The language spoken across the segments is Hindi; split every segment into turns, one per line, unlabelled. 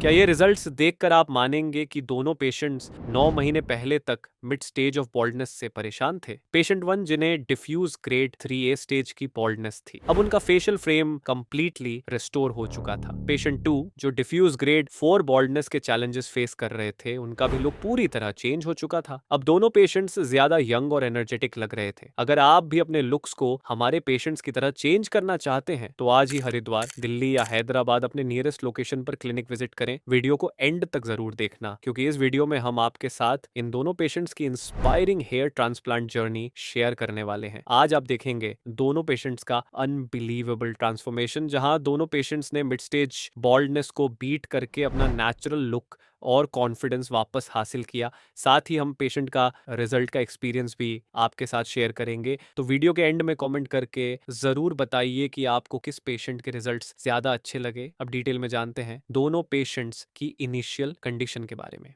क्या ये रिजल्ट्स देखकर आप मानेंगे कि दोनों पेशेंट्स 9 महीने पहले तक मिड स्टेज ऑफ बॉल्डनेस से परेशान थे? पेशेंट 1 जिन्हें डिफ्यूज ग्रेड 3A स्टेज की बॉल्डनेस थी, अब उनका फेशियल फ्रेम कंप्लीटली रिस्टोर हो चुका था। पेशेंट 2 जो डिफ्यूज ग्रेड 4 बॉल्डनेस के चैलेंजेस फेस कर रहे थे, उनका भी लुक पूरी तरह चेंज हो चुका था। अब दोनों पेशेंट्स ज्यादा यंग और एनर्जेटिक लग रहे थे। अगर आप भी अपने लुक्स को हमारे पेशेंट्स की तरह चेंज करना चाहते हैं तो आज ही हरिद्वार, दिल्ली या हैदराबाद अपने नियरेस्ट लोकेशन पर क्लिनिक विजिट करें। वीडियो को एंड तक जरूर देखना, क्योंकि इस वीडियो में हम आपके साथ इन दोनों पेशेंट्स की inspiring hair transplant journey share करने वाले हैं। आज आप देखेंगे दोनों पेशेंट्स का अनबिलीवेबल ट्रांसफॉर्मेशन, जहां दोनों पेशेंट्स ने मिड स्टेज बॉल्डनेस को बीट करके अपना नेचुरल लुक और कॉन्फिडेंस वापस हासिल किया। साथ ही हम पेशेंट का रिजल्ट का एक्सपीरियंस भी आपके साथ शेयर करेंगे। तो वीडियो के एंड में कमेंट करके जरूर बताइए कि आपको किस पेशेंट के रिजल्ट्स ज्यादा अच्छे लगे। अब डिटेल में जानते हैं दोनों पेशेंट्स की इनिशियल कंडीशन के बारे में।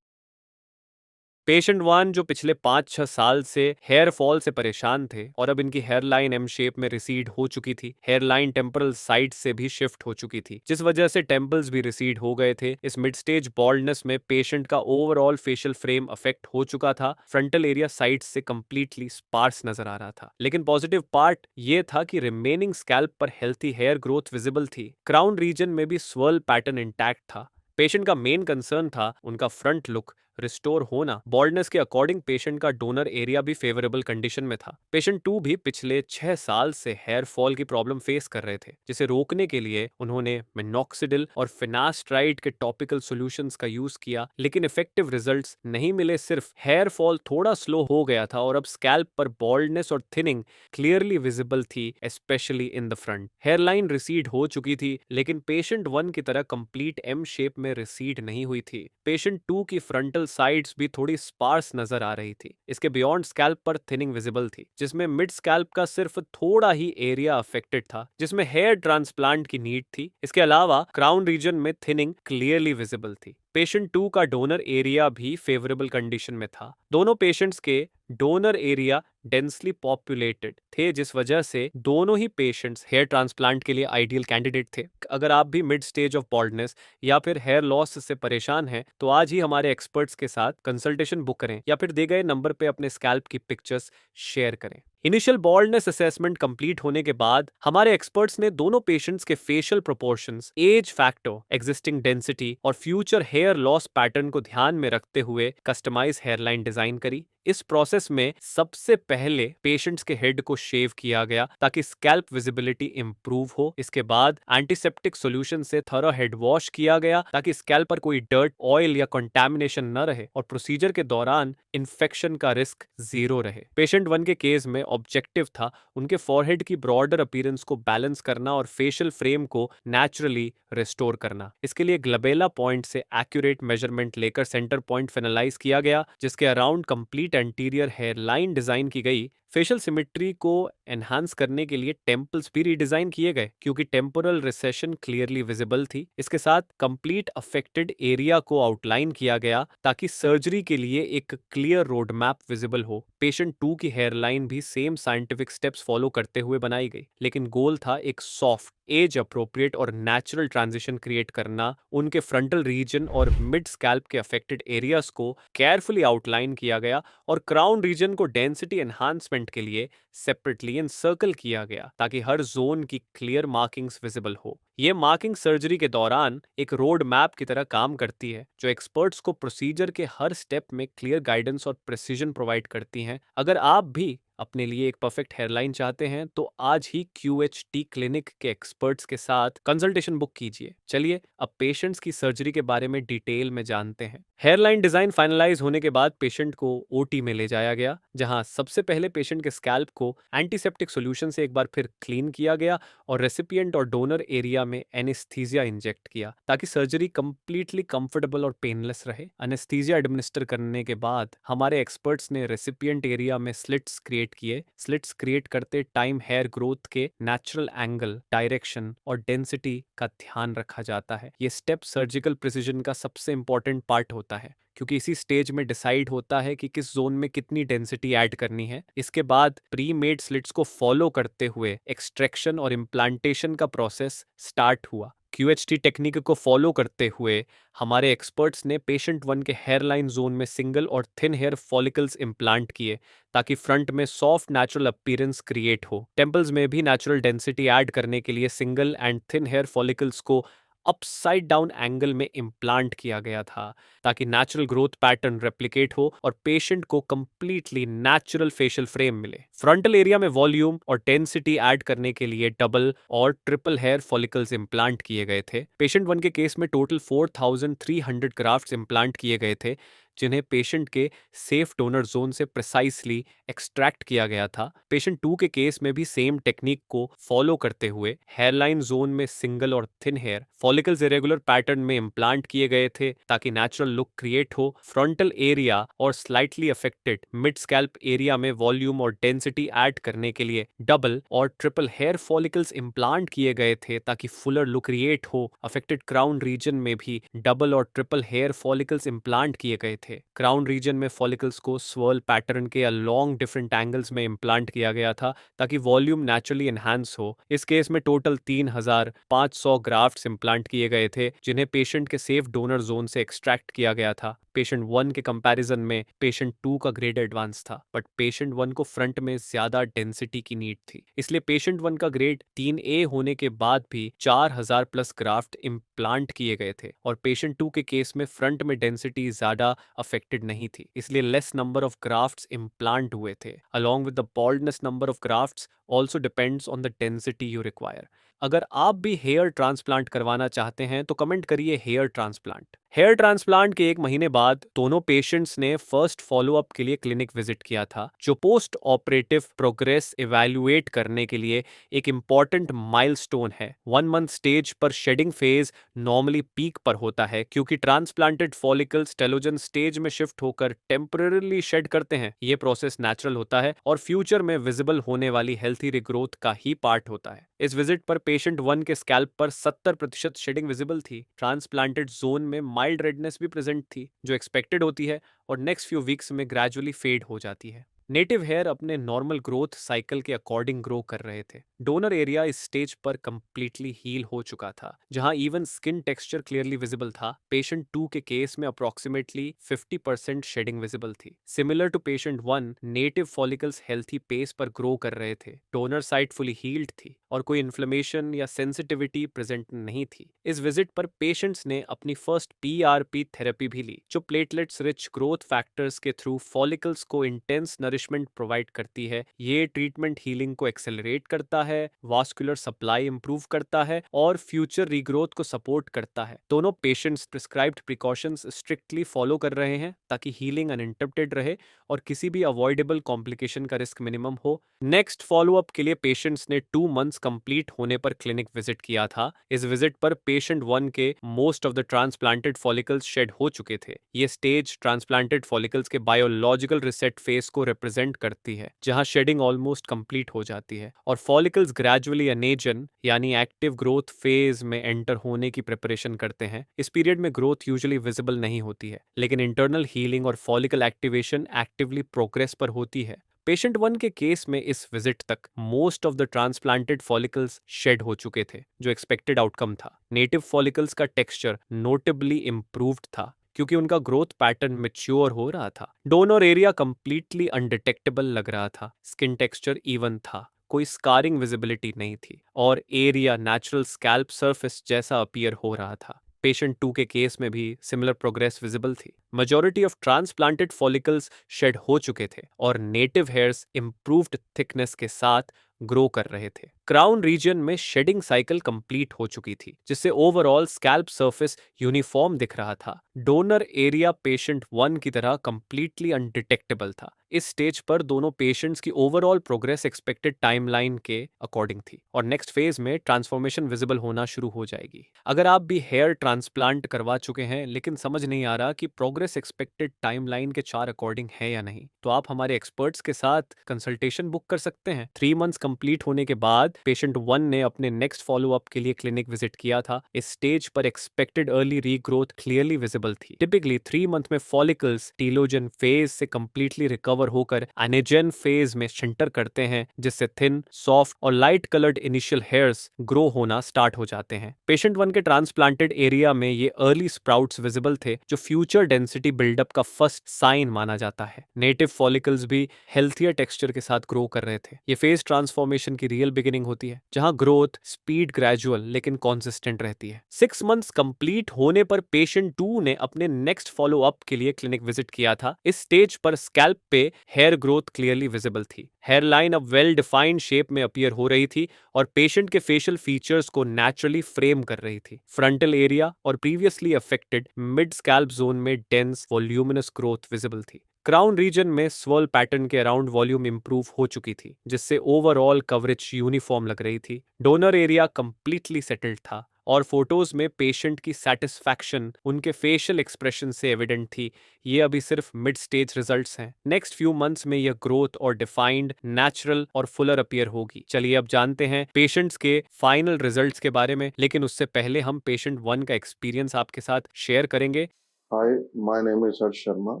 पेशेंट 1 जो पिछले 5-6 साल से हेयर फॉल से परेशान थे और अब इनकी हेयर लाइन एम शेप में रिसीड हो चुकी थी। हेयर लाइन टेम्परल साइड से भी शिफ्ट हो चुकी थी, जिस वजह से टेम्पल्स भी रिसीड हो गए थे। इस मिड स्टेज बॉल्डनेस में पेशेंट का ओवरऑल फेशियल फ्रेम अफेक्ट हो चुका था। फ्रंटल एरिया साइड से कंप्लीटली स्पार्स नजर आ रहा था। लेकिन पॉजिटिव पार्ट ये था कि रिमेनिंग स्कैल्प पर हेल्थी हेयर ग्रोथ विजिबल थी। क्राउन रीजन में भी स्वर्ल पैटर्न इंटैक्ट था। पेशेंट का मेन कंसर्न था उनका फ्रंट लुक रिस्टोर होना। बॉल्डनेस के अकॉर्डिंग पेशेंट का डोनर एरिया भी फेवरेबल कंडीशन में था। पेशेंट 2 भी पिछले 6 साल से हेयर फॉल की प्रॉब्लम फेस कर रहे थे, जिसे रोकने के लिए उन्होंने मिनॉक्सिडिल और फिनास्ट्राइड के टॉपिकल सॉल्यूशंस का यूज किया, लेकिन इफेक्टिव रिजल्ट्स नहीं मिले। सिर्फ हेयर फॉल थोड़ा स्लो हो गया था और अब स्कैल्प पर बॉल्डनेस और थिनिंग क्लियरली विजिबल थी, specially in the front. Hairline recede हो चुकी थी, लेकिन पेशेंट 1 की तरह कंप्लीट एम शेप में रिसीड नहीं हुई थी। पेशेंट 2 की फ्रंटल साइड्स भी थोड़ी स्पार्स नजर आ रही थी। इसके बियॉन्ड स्कैल्प पर थिनिंग विजिबल थी, जिसमें मिड स्कैल्प का सिर्फ थोड़ा ही एरिया अफेक्टेड था, जिसमें हेयर ट्रांसप्लांट की नीड थी। इसके अलावा क्राउन रीजन में थिनिंग क्लियरली विजिबल थी। पेशेंट 2 का डोनर एरिया भी फेवरेबल कंडीशन में था। दोनों पेशेंट्स के डोनर एरिया डेंसली पॉपुलेटेड थे, जिस वजह से दोनों ही पेशेंट्स हेयर ट्रांसप्लांट के लिए आइडियल कैंडिडेट थे। अगर आप भी मिड स्टेज ऑफ बॉल्डनेस या फिर हेयर लॉस से परेशान हैं, तो आज ही हमारे एक्सपर्ट्स के साथ कंसल्टेशन बुक करें या फिर दिए गए नंबर पे अपने स्कैल्प की पिक्चर्स शेयर करें। इनिशियल बॉल्डनेस असेसमेंट कंप्लीट होने के बाद हमारे एक्सपर्ट्स ने दोनों पेशेंट्स के facial proportions, age factor, existing density और फ्यूचर हेयर लॉस पैटर्न को ध्यान में रखते हुए कस्टमाइज हेयरलाइन डिजाइन करी। इस प्रोसेस में सबसे पहले पेशेंट्स के हेड को शेव किया गया ताकि स्कैल्प विजिबिलिटी इंप्रूव हो। इसके बाद एंटीसेप्टिक सॉल्यूशन से थरो हेड वॉश किया गया ताकि स्कैल्प पर कोई डर्ट, ऑयल या कंटामिनेशन न रहे और प्रोसीजर के दौरान इन्फेक्शन का रिस्क 0 रहे। पेशेंट 1 के केस में ऑब्जेक्टिव था उनके फॉरहेड की ब्रॉडर अपीयरेंस को बैलेंस करना और फेशियल फ्रेम को नेचुरली रिस्टोर करना। इसके लिए ग्लबेला पॉइंट से एक्यूरेट मेजरमेंट लेकर सेंटर पॉइंट फाइनलाइज किया गया, जिसके around complete anterior hair line design की गई। फेशियल सिमेट्री को एनहांस करने के लिए टेम्पल्स भी रीडिजाइन किए गए, क्योंकि टेम्पोरल रिसेशन क्लियरली विजिबल थी। इसके साथ कंप्लीट अफेक्टेड एरिया को आउटलाइन किया गया ताकि सर्जरी के लिए एक क्लियर रोड मैप विजिबल हो। पेशेंट 2 की हेयरलाइन भी सेम साइंटिफिक स्टेप्स फॉलो करते हुए बनाई गई, लेकिन गोल था एक सॉफ्ट, एज अप्रोप्रिएट और नेचुरल ट्रांजिशन क्रिएट करना। उनके फ्रंटल रीजन और मिड स्कैल्प के अफेक्टेड एरियाज को केयरफुली आउटलाइन किया गया और क्राउन रीजन को डेंसिटी एनहांसमेंट के लिए सेपरेटली एनसर्कल किया गया ताकि हर जोन की क्लियर मार्किंग्स विजिबल हो। ये मार्किंग सर्जरी के दौरान एक रोड मैप की तरह काम करती है, जो एक्सपर्ट्स को प्रोसीजर के हर स्टेप में क्लियर गाइडेंस और प्रिसीजन प्रोवाइड करती हैं। अगर आप भी अपने लिए एक परफेक्ट हेयरलाइन चाहते हैं तो आज ही QHT क्लिनिक के एक्सपर्ट्स के साथ कंसल्टेशन बुक कीजिए। चलिए अब पेशेंट्स की सर्जरी के बारे में डिटेल में जानते हैं। हेयरलाइन डिजाइन फाइनलाइज होने के बाद पेशेंट को OT में ले जाया गया, जहां सबसे पहले पेशेंट के स्कैल्प को एंटीसेप्टिक सॉल्यूशन से एक बार फिर क्लीन किया गया और रेसिपिएंट और डोनर एरिया में एनेस्थीसिया इंजेक्ट किया ताकि सर्जरी कंप्लीटली कंफर्टेबल और पेनलेस रहे। एनेस्थीसिया एडमिनिस्टर करने के बाद हमारे एक्सपर्ट्स ने रेसिपिएंट एरिया में स्लिट्स क्रिएट किए। स्लिट्स क्रिएट करते टाइम हेयर ग्रोथ के नेचुरल एंगल, डायरेक्शन और डेंसिटी का ध्यान रखा जाता है। ये स्टेप सर्जिकल प्रिसीजन का सबसे इंपॉर्टेंट पार्ट होता है, क्योंकि इसी स्टेज में डिसाइड होता है कि किस जोन में कितनी डेंसिटी ऐड करनी है। इसके बाद प्री मेड स्लिट्स को फॉलो करते हुए एक्सट्रैक्शन और इम्प्लांटेशन का प्रोसेस स्टार्ट हुआ। QHT टेक्निक को फॉलो करते हुए हमारे एक्सपर्ट्स ने पेशेंट 1 के हेयरलाइन जोन में सिंगल और थिन हेयर फॉलिकल्स इम्प्लांट किए ताकि फ्रंट में सॉफ्ट नेचुरल अपीयरेंस क्रिएट हो। टेम्पल्स में भी नेचुरल डेंसिटी ऐड करने के लिए single and thin hair follicles को अपसाइड डाउन एंगल में इम्प्लांट किया गया था ताकि नेचुरल ग्रोथ पैटर्न रेप्लिकेट हो और पेशेंट को कंप्लीटली नेचुरल फेशियल फ्रेम मिले। फ्रंटल एरिया में वॉल्यूम और डेंसिटी ऐड करने के लिए डबल और ट्रिपल हेयर फॉलिकल्स इम्प्लांट किए गए थे। पेशेंट 1 के केस में टोटल 4300 ग्राफ्ट्स इम्प्लांट किए गए थे, जिन्हें पेशेंट के सेफ डोनर जोन से प्रिसाइसली एक्सट्रैक्ट किया गया था। पेशेंट 2 के केस में भी सेम टेक्निक को फॉलो करते हुए हेयरलाइन जोन में सिंगल और thin hair follicles irregular pattern में इम्प्लांट किए गए थे ताकि नेचुरल लुक क्रिएट हो। फ्रंटल एरिया और slightly affected mid scalp area में वॉल्यूम और डेंसिटी ऐड करने के लिए डबल और ट्रिपल हेयर फॉलिकल्स इम्प्लांट किए गए थे ताकि फुलर लुक क्रिएट हो। अफेक्टेड क्राउन रीजन में भी डबल और ट्रिपल हेयर फॉलिकल्स इम्प्लांट किए गए थे। क्राउन रीजन में फॉलिकल्स को स्वर्ल पैटर्न के अलोंग डिफरेंट एंगल्स में इम्प्लांट किया गया था ताकि वॉल्यूम नेचुरली एनहांस हो। इस केस में टोटल 3500 ग्राफ्ट्स इम्प्लांट किए गए थे, जिन्हें पेशेंट के सेफ डोनर जोन से एक्सट्रैक्ट किया गया था। पेशेंट 1 के कंपैरिजन में पेशेंट 2 का ग्रेड एडवांस था, बट पेशेंट 1 को फ्रंट में ज्यादा डेंसिटी की नीड थी, इसलिए पेशेंट 1 का ग्रेड 3A होने के बाद भी 4000 प्लस ग्राफ्ट इम्प्लांट किए गए थे और पेशेंट 2 के केस में फ्रंट में डेंसिटी ज्यादा अफेक्टेड नहीं थी, इसलिए less number of grafts implant हुए थे। Along with the baldness, number of grafts also depends on the density you require. अगर आप भी हेयर ट्रांसप्लांट करवाना चाहते हैं तो कमेंट करिए हेयर ट्रांसप्लांट। हेयर ट्रांसप्लांट के 1 महीने बाद दोनों पेशेंट्स ने फर्स्ट फॉलोअप के लिए क्लिनिक विजिट किया था, जो पोस्ट ऑपरेटिव प्रोग्रेस इवैल्यूएट करने के लिए एक इंपॉर्टेंट माइलस्टोन है। 1 मंथ स्टेज पर शेडिंग फेज नॉर्मली पीक पर होता है क्योंकि ट्रांसप्लांटेड फॉलिकल्स टेलोजन स्टेज में शिफ्ट होकर टेम्पररीली शेड करते हैं। ये प्रोसेस नेचुरल होता है और फ्यूचर में विजिबल होने वाली हेल्थी रिग्रोथ का ही पार्ट होता है। इस विजिट पर पेशेंट 1 के स्कैल्प पर 70% शेडिंग विजिबल थी। ट्रांसप्लांटेड जोन में माइल्ड रेडनेस भी प्रेजेंट थी, जो एक्सपेक्टेड होती है और नेक्स्ट फ्यू वीक्स में ग्रेजुअली फेड हो जाती है। नेटिव हेयर अपने नॉर्मल ग्रोथ साइकिल के अकॉर्डिंग ग्रो कर रहे थे। डोनर एरिया इस स्टेज पर कंप्लीटली हील हो चुका था, जहां even skin texture clearly visible था। पेशेंट 2 के केस में अप्रोक्सीमेटली 50% शेडिंग विजिबल थी। Similar to patient 1, native follicles healthy pace पर ग्रो कर रहे थे। डोनर साइट फुली हील्ड थी और कोई इन्फ्लेमेशन या सेंसिटिविटी प्रेजेंट नहीं थी। इस विजिट पर पेशेंट्स ने अपनी फर्स्ट PRP थेरेपी भी ली, जो प्लेटलेट्स रिच ग्रोथ फैक्टर्स के थ्रू फॉलिकल्स को इंटेंस नरिशमेंट प्रोवाइड करती है। ये ट्रीटमेंट हीलिंग को एक्सेलरेट करता है, वास्कुलर सप्लाई इंप्रूव करता है और फ्यूचर रीग्रोथ को सपोर्ट करता है। दोनों patients prescribed precautions strictly follow कर रहे हैं ताकि हीलिंग अनइंटरप्टेड रहे और किसी भी अवॉइडेबल कॉम्प्लिकेशन का रिस्क मिनिमम हो। नेक्स्ट फॉलोअप के लिए पेशेंट्स ने 2 मंथ्स कंप्लीट होने पर क्लिनिक विजिट किया था। इस विजिट पर पेशेंट 1 के most of the transplanted follicles shed हो चुके थे। ये स्टेज ट्रांसप्लांटेड फॉलिकल्स के बायोलॉजिकल रिसेट फेज को रिप्रेजेंट करती है, जहां शेडिंग ऑलमोस्ट कंप्लीट हो जाती है और फॉलिकल्स ग्रेजुअली अनेजन यानी एक्टिव ग्रोथ फेज में एंटर होने की प्रिपरेशन करते हैं। इस पीरियड में ग्रोथ यूजुअली विजिबल नहीं होती है, लेकिन इंटरनल हीलिंग और फॉलिकल एक्टिवेशन एक्टिवली प्रोग्रेस पर होती है। पेशेंट 1 के केस में इस विजिट तक most of the transplanted follicles shed हो चुके थे, जो एक्सपेक्टेड आउटकम था। नेटिव फॉलिकल्स का टेक्सचर नोटेबली इंप्रूव्ड था क्योंकि उनका ग्रोथ पैटर्न मैच्योर हो रहा था। डोनर एरिया कंप्लीटली अनडिटेक्टेबल लग रहा था। स्किन टेक्सचर इवन था, कोई स्कारिंग विजिबिलिटी नहीं थी और एरिया नेचुरल स्कैल्प सरफेस जैसा अपीयर हो रहा था। पेशेंट 2 के केस में भी सिमिलर प्रोग्रेस विजिबल थी। Majority of transplanted follicles shed हो चुके थे और नेटिव हेयर्स इंप्रूव्ड थिकनेस के साथ ग्रो कर रहे थे। क्राउन रीजन में शेडिंग साइकिल कंप्लीट हो चुकी थी, जिससे ओवरऑल स्कैल्प सरफेस यूनिफॉर्म दिख रहा था। डोनर एरिया पेशेंट 1 की तरह कंप्लीटली अनडिटेक्टेबल था। इस स्टेज पर दोनों पेशेंट्स की ओवरऑल प्रोग्रेस एक्सपेक्टेड टाइमलाइन के अकॉर्डिंग थी और नेक्स्ट फेज में ट्रांसफॉर्मेशन विजिबल होना शुरू हो जाएगी। अगर आप भी हेयर ट्रांसप्लांट करवा चुके हैं लेकिन समझ नहीं आ रहा कि प्रोग्रेस एक्सपेक्टेड टाइमलाइन के 4 अकॉर्डिंग है या नहीं, तो आप हमारे एक्सपर्ट्स के साथ कंसल्टेशन बुक कर सकते हैं। 3 मंथ्स कंप्लीट होने के बाद बाद पेशेंट 1 ने अपने नेक्स्ट फॉलोअप के लिए क्लिनिक विजिट किया था। इस स्टेज पर expected early regrowth clearly visible थी। टिपिकली 3 मंथ में फॉलिकल्स टीलोजन फेज से कंप्लीटली रिकवर होकर एनेजन फेज में शिंटर करते हैं, जिससे थिन, सॉफ्ट और light coloured initial hairs grow होना स्टार्ट हो जाते हैं। पेशेंट 1 के ट्रांसप्लांटेड एरिया में ये अर्ली स्प्राउट्स विजिबल थे, जो फ्यूचर डेंसिटी बिल्डअप का फर्स्ट साइन माना जाता है। नेटिव फॉलिकल्स भी हेल्थियर टेक्सचर के साथ ग्रो कर रहे थे। ये फेज ट्रांसफॉर्मेशन की रियल बिगिनिंग होती है, जहां ग्रोथ स्पीड ग्रेजुअल लेकिन कॉन्सिस्टेंट रहती है। 6 मंथ्स कंप्लीट होने पर पेशेंट 2 ने अपने नेक्स्ट फॉलो अप के लिए क्लिनिक विजिट किया था। इस स्टेज पर स्कैल्प पे हेयर ग्रोथ क्लियरली विजिबल थी। हेयरलाइन अब वेल डिफाइंड शेप में अपीयर हो रही थी और पेशेंट के फेशियल फीचर्स को नेचुरली फ्रेम कर रही थी। फ्रंटल एरिया और previously affected mid scalp zone में डेंस वॉल्यूमिनस ग्रोथ विजिबल थी। क्राउन रीजन में स्वर्ल पैटर्न के अराउंड वॉल्यूम इंप्रूव हो चुकी थी, जिससे ओवरऑल कवरेज यूनिफॉर्म लग रही थी। डोनर एरिया कंप्लीटली सेटल्ड था और फोटोज में पेशेंट की सेटिस्फैक्शन उनके फेशियल एक्सप्रेशन से एविडेंट थी। ये अभी सिर्फ मिड स्टेज रिजल्ट्स हैं। नेक्स्ट फ्यू मंथ्स में यह ग्रोथ और डिफाइंड, नेचुरल और फुलर अपीयर होगी। चलिए अब जानते हैं पेशेंट्स के फाइनल रिजल्ट्स के बारे में, लेकिन उससे पहले हम पेशेंट 1 का एक्सपीरियंस आपके साथ शेयर करेंगे।
हाय, माय नेम इज हर्ष शर्मा।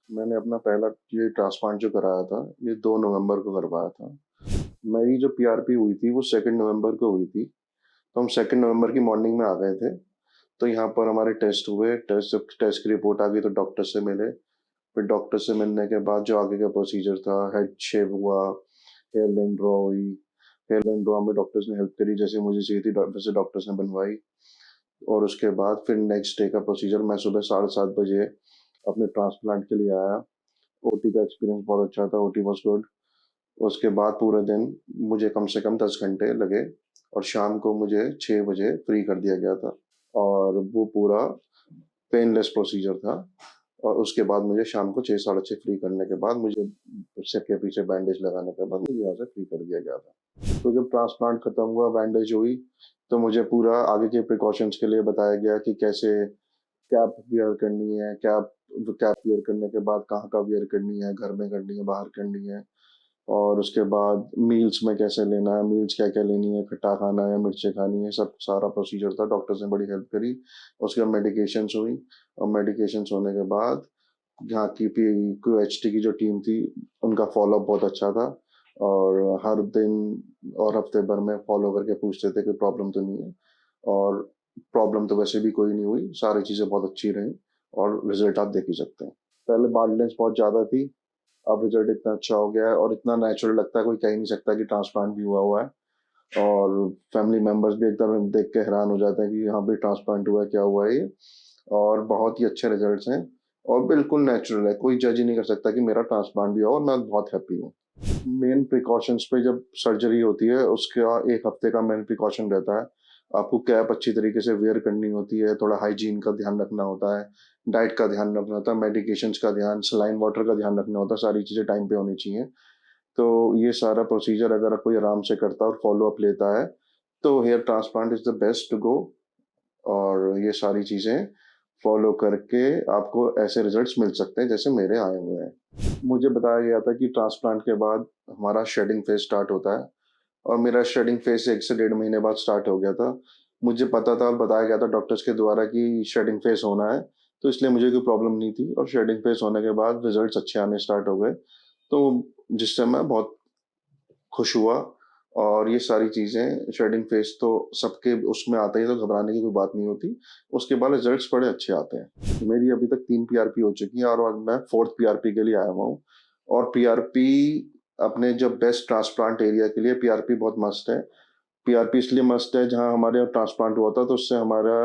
मैंने अपना पहला ये ट्रांसप्लांट जो कराया था, ये 2 नवंबर को करवाया था। मेरी जो पीआरपी हुई थी वो 2 नवंबर को हुई थी। तो हम 2 नवंबर की मॉर्निंग में आ गए थे। तो यहाँ पर हमारे टेस्ट हुए। जब टेस्ट की रिपोर्ट आ गई तो डॉक्टर से मिले। फिर डॉक्टर से मिलने के बाद जो आगे का प्रोसीजर था, हेड शेव हुआ, हेयर लाइन ड्रॉ हुई। हेयर लाइन ड्रॉ में डॉक्टर्स ने हेल्प करी, जैसे मुझे चाहिए थी वैसे डॉक्टर्स ने बनवाई। और उसके बाद फिर नेक्स्ट डे का प्रोसीजर, मैं सुबह 7:30 बजे अपने ट्रांसप्लांट के लिए आया। ओटी का एक्सपीरियंस बहुत अच्छा था, ओटी वॉज गुड। उसके बाद पूरे दिन मुझे कम से कम 10 घंटे लगे और शाम को मुझे 6 बजे फ्री कर दिया गया था। और वो पूरा पेनलेस प्रोसीजर था। और उसके बाद मुझे शाम को 6 साढ़े 6 फ्री करने के बाद मुझे सिर के पीछे बैंडेज लगाने के बाद मुझे यहाँ से फ्री कर दिया गया था। तो जब ट्रांसप्लांट खत्म हुआ, बैंडेज हुई, तो मुझे पूरा आगे के प्रिकॉशंस के लिए बताया गया कि कैसे कैप वियर करनी है, कैप कैप वियर करने के बाद कहाँ का वियर करनी है, घर में करनी है, बाहर करनी है। और उसके बाद मील्स में कैसे लेना है, मील्स क्या क्या लेनी है, खट्टा खाना है, मिर्चें खानी है, सब सारा प्रोसीजर था। डॉक्टर्स ने बड़ी हेल्प करी। उसके बाद मेडिकेशंस हुई। और मेडिकेशंस होने के बाद यहाँ की क्यूएचटी की जो टीम थी, उनका फॉलोअप बहुत अच्छा था। और हर दिन और हफ्ते भर में फॉलो करके पूछते थे कि प्रॉब्लम तो नहीं है। और प्रॉब्लम तो वैसे भी कोई नहीं हुई, सारी चीज़ें बहुत अच्छी रहीं। और रिजल्ट आप देख ही सकते हैं। पहले बार्डनेस बहुत ज़्यादा थी, अब रिजल्ट इतना अच्छा हो गया है और इतना नेचुरल लगता है, कोई कह ही नहीं सकता कि ट्रांसप्लांट भी हुआ हुआ है। और फैमिली मेंबर्स भी एकदम देख के हैरान हो जाते हैं कि यहाँ भी ट्रांसप्लांट हुआ है, क्या हुआ है ये। और बहुत ही अच्छे रिजल्ट्स हैं और बिल्कुल नेचुरल है, कोई जज ही नहीं कर सकता कि मेरा ट्रांसप्लांट भी हुआ। और मैं बहुत हैप्पी हूँ। मेन प्रिकॉशंस पे, जब सर्जरी होती है उसका 1 हफ्ते का मेन प्रिकॉशन रहता है। आपको कैप अच्छी तरीके से वेयर करनी होती है, थोड़ा हाइजीन का ध्यान रखना होता है, डाइट का ध्यान रखना होता है, मेडिकेशंस का ध्यान, सलाइन वाटर का ध्यान रखना होता है। सारी चीज़ें टाइम पे होनी चाहिए। तो ये सारा प्रोसीजर अगर कोई आराम से करता है और फॉलो अप लेता है, तो hair transplant is the best to go. और ये सारी चीज़ें फॉलो करके आपको ऐसे रिजल्ट्स मिल सकते हैं जैसे मेरे आए हुए हैं। मुझे बताया गया था कि ट्रांसप्लांट के बाद हमारा शेडिंग फेज स्टार्ट होता है। और मेरा शेडिंग फेज 1 से 1.5 महीने बाद स्टार्ट हो गया था। मुझे पता था और बताया गया था डॉक्टर्स के द्वारा कि शेडिंग फेज होना है, तो इसलिए मुझे कोई प्रॉब्लम नहीं थी। और शेडिंग फेज होने के बाद रिजल्ट्स अच्छे आने स्टार्ट हो गए, तो जिससे मैं बहुत खुश हुआ। और ये सारी चीज़ें, शेडिंग फेज तो सबके उसमें आता ही है, तो घबराने की कोई बात नहीं होती। उसके बाद रिजल्ट्स बड़े अच्छे आते हैं। मेरी अभी तक 3 पीआरपी हो चुकी हैं और मैं 4th पीआरपी के लिए आया हुआ हूँ। और पीआरपी अपने जो बेस्ट ट्रांसप्लांट एरिया के लिए पीआरपी बहुत मस्त है। पीआरपी इसलिए मस्त है, जहाँ हमारे यहाँ ट्रांसप्लांट हुआ था तो उससे हमारा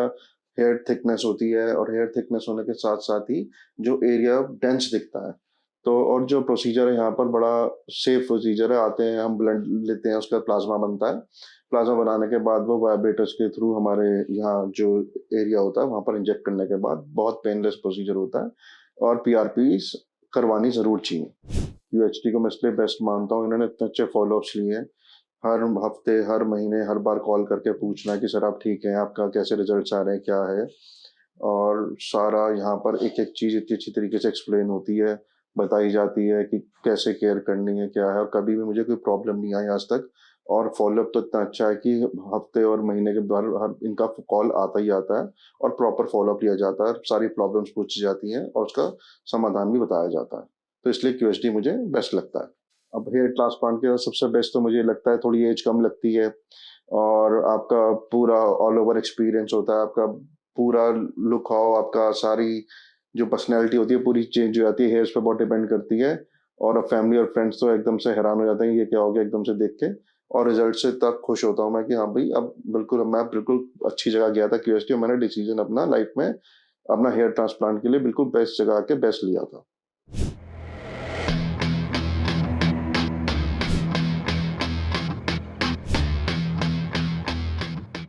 हेयर थिकनेस होती है। और हेयर थिकनेस होने के साथ साथ ही जो एरिया डेंस दिखता है। तो और जो प्रोसीजर है यहाँ पर बड़ा सेफ प्रोसीजर है। आते हैं, हम ब्लड लेते हैं, उसका प्लाज्मा बनता है। प्लाज्मा बनाने के बाद वो वाइब्रेटर्स के थ्रू हमारे यहाँ जो एरिया होता है वहाँ पर इंजेक्ट करने के बाद बहुत पेनलेस प्रोसीजर होता है। और पीआरपी करवानी जरूर चाहिए। यूएचटी को मैं इसलिए बेस्ट मानता हूँ, इन्होंने इतने अच्छे फॉलोअप्स लिए हैं। हर हफ्ते, हर महीने, हर बार कॉल करके पूछना कि सर आप ठीक हैं, आपका कैसे रिजल्ट्स आ रहे हैं, क्या है। और सारा यहाँ पर एक एक चीज़ इतनी अच्छी तरीके से एक्सप्लेन होती है, बताई जाती है कि कैसे केयर करनी है, क्या है। और कभी भी मुझे कोई प्रॉब्लम नहीं आई आज तक। और फॉलोअप तो इतना अच्छा है कि हफ्ते और महीने के बाद हर इनका कॉल आता ही आता है और प्रॉपर फॉलोअप लिया जाता है, सारी प्रॉब्लम्स पूछी जाती हैं और उसका समाधान भी बताया जाता है। तो इसलिए क्यूएसडी मुझे बेस्ट लगता है। अब हेयर ट्रांसप्लांट के सबसे बेस्ट तो मुझे लगता है थोड़ी एज कम लगती है और आपका पूरा ऑल ओवर एक्सपीरियंस होता है, आपका पूरा लुक हाउ, आपका सारी जो पर्सनैलिटी होती है पूरी चेंज हो जाती है, हेयर्स पे बहुत डिपेंड करती है। और अब फैमिली और फ्रेंड्स तो एकदम से हैरान हो जाते हैं ये क्या हो गया एकदम से देख के। और रिजल्ट से तक खुश होता हूँ मैं कि हाँ भाई अब बिल्कुल मैं बिल्कुल अच्छी जगह गया था क्यूएसटी और मैंने डिसीजन अपना लाइफ में अपना हेयर ट्रांसप्लांट के लिए बिल्कुल बेस्ट जगह के बेस्ट लिया था।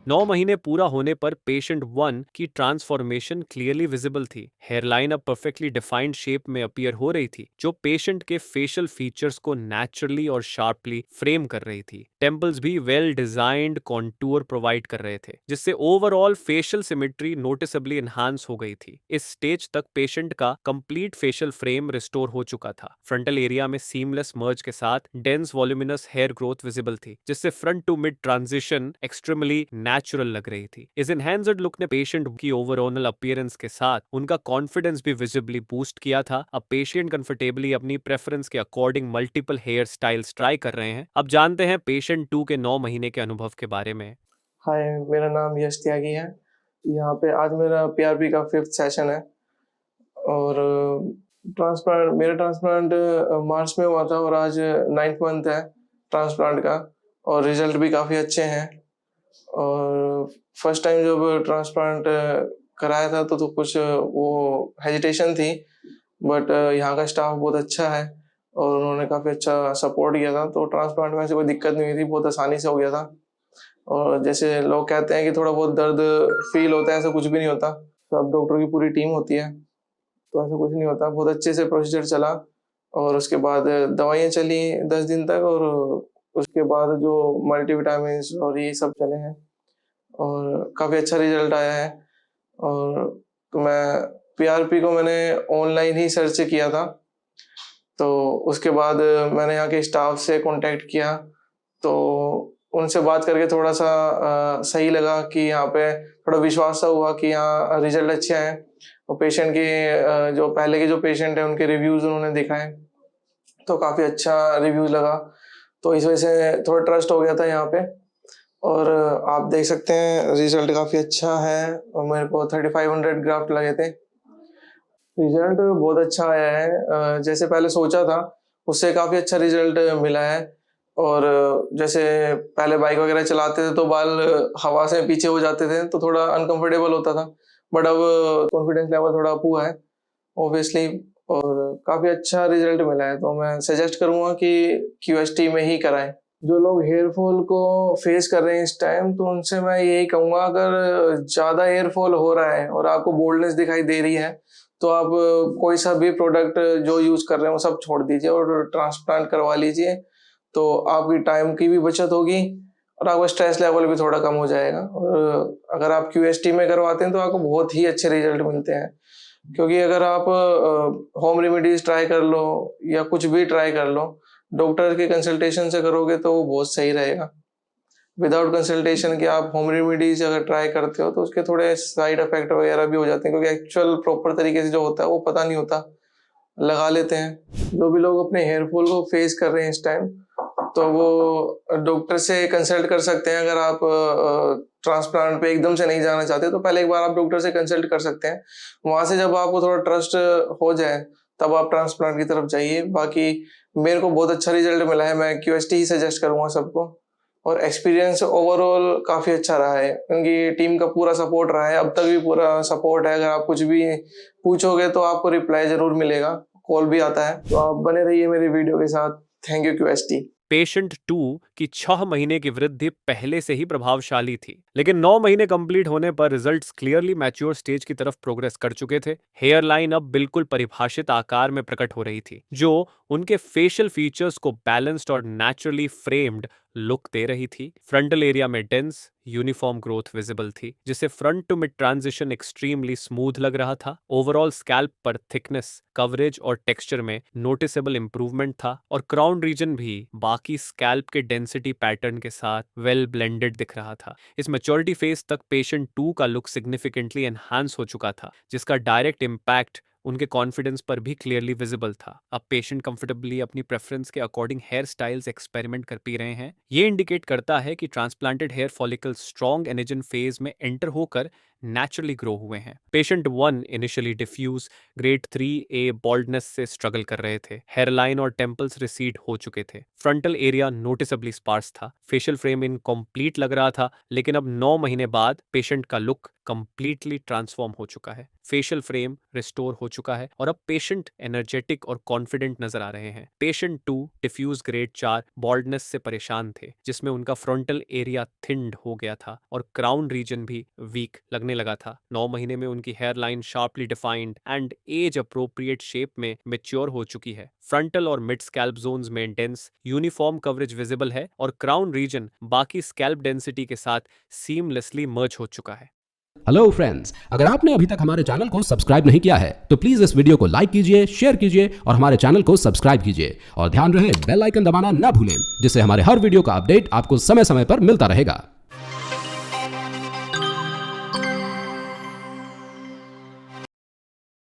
9 महीने पूरा होने पर पेशेंट 1 की ट्रांसफॉर्मेशन क्लियरली विजिबल थी। हेयरलाइन अब परफेक्टली डिफाइंड शेप में अपीयर हो रही थी, जो पेशेंट के फेशियल फीचर्स को नेचुरली और शार्पली फ्रेम कर रही थी। टेम्पल्स भी वेल डिजाइंड कॉन्टूर प्रोवाइड कर रहे थे, जिससे ओवरऑल फेशियल सिमेट्री नोटिसेबली एनहांस हो गई थी। इस स्टेज तक पेशेंट का कंप्लीट फेशियल फ्रेम रिस्टोर हो चुका था। फ्रंटल एरिया में सीमलेस मर्ज के साथ dense voluminous hair growth visible थी, जिससे front to mid transition extremely natural लग रही थी। इस एनहांस्ड लुक ने पेशेंट की ओवरऑल अपीयरेंस के साथ उनका कॉन्फिडेंस भी विजिबली बूस्ट किया था। अब पेशेंट कंफर्टेबली अपनी प्रेफरेंस के according multiple hair styles try कर रहे हैं। अब जानते हैं पेशेंट 2 के 9 महीने के अनुभव के बारे में।
हाय, मेरा नाम यश त्यागी है। यहाँ पे आज मेरा पीआरपी का 5th सेशन है और मेरा ट्रांसप्लांट मार्च में हुआ था और आज 9th मंथ है ट्रांसप्लांट का और रिजल्ट भी काफ़ी अच्छे हैं। और फर्स्ट टाइम जब ट्रांसप्लांट कराया था तो कुछ वो हेजिटेशन थी, बट यहाँ का स्टाफ बहुत अच्छा है और उन्होंने काफ़ी अच्छा सपोर्ट किया था, तो ट्रांसप्लांट में ऐसी कोई दिक्कत नहीं हुई थी, बहुत आसानी से हो गया था। और जैसे लोग कहते हैं कि थोड़ा बहुत दर्द फील होता है, ऐसा कुछ भी नहीं होता। सब डॉक्टर की पूरी टीम होती है, तो ऐसा कुछ नहीं होता। बहुत अच्छे से प्रोसीजर चला और उसके बाद दवाइयाँ चली 10 दिन तक और उसके बाद जो मल्टीविटामिन्स और ये सब चले हैं और काफ़ी अच्छा रिजल्ट आया है। और तो मैं पीआरपी को मैंने ऑनलाइन ही सर्च किया था, तो उसके बाद मैंने यहाँ के स्टाफ से कॉन्टैक्ट किया, तो उनसे बात करके थोड़ा-सा सही लगा कि यहाँ पे थोड़ा विश्वास सा हुआ कि यहाँ रिजल्ट अच्छे आए और पेशेंट के जो पहले के जो पेशेंट हैं उनके रिव्यूज़ उन्होंने दिखाए, तो काफ़ी अच्छा रिव्यूज़ लगा। तो इस वजह से थोड़ा ट्रस्ट हो गया था यहाँ पे और आप देख सकते हैं रिजल्ट काफ़ी अच्छा है और मेरे को 3500 ग्राफ्ट लगे थे। रिजल्ट बहुत अच्छा आया है, जैसे पहले सोचा था उससे काफ़ी अच्छा रिजल्ट मिला है। और जैसे पहले बाइक वगैरह चलाते थे तो बाल हवा से पीछे हो जाते थे तो थोड़ा अनकंफर्टेबल होता था, बट अब कॉन्फिडेंस लेवल थोड़ा अप हुआ है ऑब्वियसली और काफ़ी अच्छा रिजल्ट मिला है, तो मैं सजेस्ट करूँगा कि क्यूएसटी में ही कराएं। जो लोग हेयर फॉल को फेस कर रहे हैं इस टाइम, तो उनसे मैं यही कहूँगा, अगर ज़्यादा हेयर फॉल हो रहा है और आपको बोल्डनेस दिखाई दे रही है तो आप कोई सा भी प्रोडक्ट जो यूज़ कर रहे हैं वो सब छोड़ दीजिए और ट्रांसप्लांट करवा लीजिए, तो आपकी टाइम की भी बचत होगी और आपका स्ट्रेस लेवल भी थोड़ा कम हो जाएगा। और अगर आप क्यूएसटी में करवाते हैं तो आपको बहुत ही अच्छे रिजल्ट मिलते हैं, क्योंकि अगर आप होम रेमेडीज ट्राई कर लो या कुछ भी ट्राई कर लो, डॉक्टर के कंसल्टेशन से करोगे तो वो बहुत सही रहेगा। विदाउट कंसल्टेशन के आप होम रेमेडीज अगर ट्राई करते हो तो उसके थोड़े साइड इफेक्ट वगैरह भी हो जाते हैं, क्योंकि एक्चुअल प्रॉपर तरीके से जो होता है वो पता नहीं होता, लगा लेते हैं। जो भी लोग अपने हेयर फॉल को फेस कर रहे हैं इस टाइम, तो वो डॉक्टर से कंसल्ट कर सकते हैं। अगर आप ट्रांसप्लांट पे एकदम से नहीं जाना चाहते तो पहले एक बार आप डॉक्टर से कंसल्ट कर सकते हैं। वहां से जब आपको थोड़ा ट्रस्ट हो जाए तब आप ट्रांसप्लांट की तरफ जाइए। बाकी मेरे को बहुत अच्छा रिजल्ट मिला है, मैं क्यूएसटी ही सजेस्ट करूंगा सबको और एक्सपीरियंस ओवरऑल काफ़ी अच्छा रहा है। उनकी टीम का पूरा सपोर्ट रहा है, अब तक भी पूरा सपोर्ट है। अगर आप कुछ भी पूछोगे तो आपको रिप्लाई ज़रूर मिलेगा, कॉल भी आता है। तो आप बने रहिए मेरी वीडियो के साथ। Thank you क्यूएसटी।
पेशेंट 2 की 6 महीने की वृद्धि पहले से ही प्रभावशाली थी, लेकिन 9 महीने कंप्लीट होने पर रिजल्ट्स क्लियरली मैच्योर स्टेज की तरफ प्रोग्रेस कर चुके थे। हेयर लाइन अब बिल्कुल परिभाषित आकार में प्रकट हो रही थी, जो उनके फेशियल फीचर्स को बैलेंस्ड और नेचुरली फ्रेम्ड लुक दे रही थी। फ्रंटल एरिया में डेंस यूनिफॉर्म ग्रोथ विजिबल थी, जिससे front to mid transition extremely smooth लग रहा था। ओवरऑल स्कैल्प पर थिकनेस, कवरेज और टेक्सचर में नोटिसेबल इंप्रूवमेंट था और क्राउन रीजन भी बाकी स्कैल्प के डेंसिटी पैटर्न के साथ वेल ब्लेंडेड दिख रहा था। इस मैच्योरिटी फेज तक पेशेंट 2 का लुक सिग्निफिकेंटली एनहांस हो चुका था, जिसका डायरेक्ट इम्पैक्ट उनके कॉन्फिडेंस पर भी क्लियरली विजिबल था। अब पेशेंट कंफर्टेबली अपनी प्रेफरेंस के अकॉर्डिंग हेयर स्टाइल्स एक्सपेरिमेंट कर पी रहे हैं। ये इंडिकेट करता है कि transplanted hair follicle strong anagen phase में एंटर होकर नेचुरली ग्रो हुए हैं। Patient 1 initially diffuse grade 3A baldness से स्ट्रगल कर रहे थे। हेयरलाइन और टेम्पल्स रिसीड हो चुके थे। फ्रंटल एरिया नोटिसेबली स्पार्स था। फेशियल फ्रेम इनकम्प्लीट लग रहा था, लेकिन अब 9 महीने बाद पेशेंट का लुक कंप्लीटली ट्रांसफॉर्म हो चुका है। फेशियल फ्रेम रिस्टोर हो चुका है और अब पेशेंट एनर्जेटिक और कॉन्फिडेंट नजर आ रहे हैं। पेशेंट 2 डिफ्यूज ग्रेड 4 बॉल्डनेस से परेशान थे, जिसमें उनका फ्रंटल एरिया थिन्ड हो गया था और क्राउन रीजन भी वीक लगने लगा था। 9 महीने में उनकी hair line sharply defined and age appropriate shape में मैच्योर हो चुकी है। फ्रंटल और मिड स्कैल्प जोन्स में डेंस यूनिफॉर्म कवरेज विजिबल है और क्राउन रीजन बाकी स्कैल्प डेंसिटी के साथ सीमलेसली मर्ज हो चुका है।
हेलो फ्रेंड्स, अगर आपने अभी तक हमारे चैनल को सब्सक्राइब नहीं किया है तो प्लीज इस वीडियो को लाइक कीजिए, शेयर कीजिए और हमारे चैनल को सब्सक्राइब कीजिए और ध्यान रहे बेल आइकन दबाना ना भूलें, जिससे हमारे हर वीडियो का अपडेट आपको समय समय पर मिलता रहेगा।